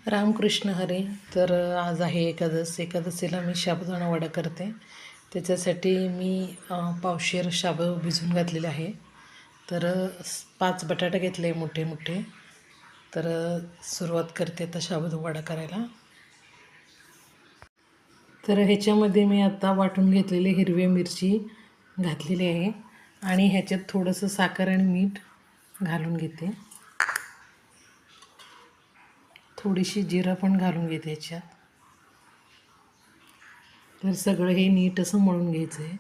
रामकृष्ण हरी. तर आज आहे एकादशीला मी साबुदाणा वडा करते. त्याच्यासाठी मी पावशेर शाबू भिजवून घातलेले आहे. तर 5 बटाटे घेतले मोठे मोठे. तर सुरुवात करते आता साबुदाणा वडा करायला. तर ह्याच्यामध्ये मी आता वाटून घेतलेली हिरवी मिरची घातलेली आहे आणि ह्याच्यात थोडंसं साखर आणि मीठ घालून घेते. थोडीशी जिरं पण घालून घेते ह्याच्यात. तर सगळं हे नीट असं मळून घ्यायचं आहे.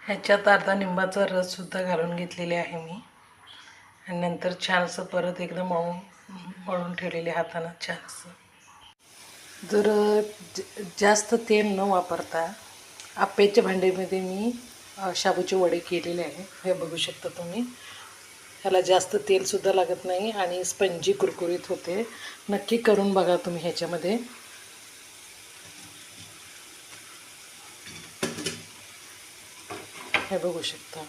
ह्याच्यात अर्धा लिंबाचा रससुद्धा घालून घेतलेले आहे मी. आणि नंतर छानसं परत एकदा मळून ठेवलेले हातानं छानसं. जर जास्त तेल न वापरता आप्याच्या भांड्यामध्ये मी शाबूचे वडे केलेले आहे. हे बघू शकता तुम्ही. ह्याला जास्त तेलसुद्धा लागत नाही आणि स्पंजी कुरकुरीत होते. नक्की करून बघा तुम्ही ह्याच्यामध्ये. हे बघू शकता.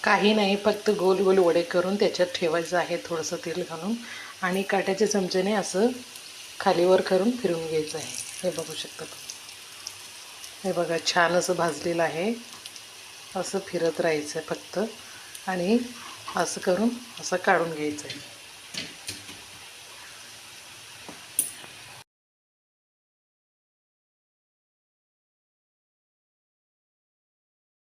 काही नाही, फक्त गोल गोल वडे करून त्याच्यात ठेवायचं आहे थोडंसं तेल घालून आणि काट्याच्या चमच्याने असं खालीवर करून फिरवून घ्यायचं आहे. हे बघू शकता तुम्ही. हे बघा छान असं भाजलेलं आहे. असं फिरत राहायचं आहे फक्त आणि असं करून असं काढून घ्यायचं आहे.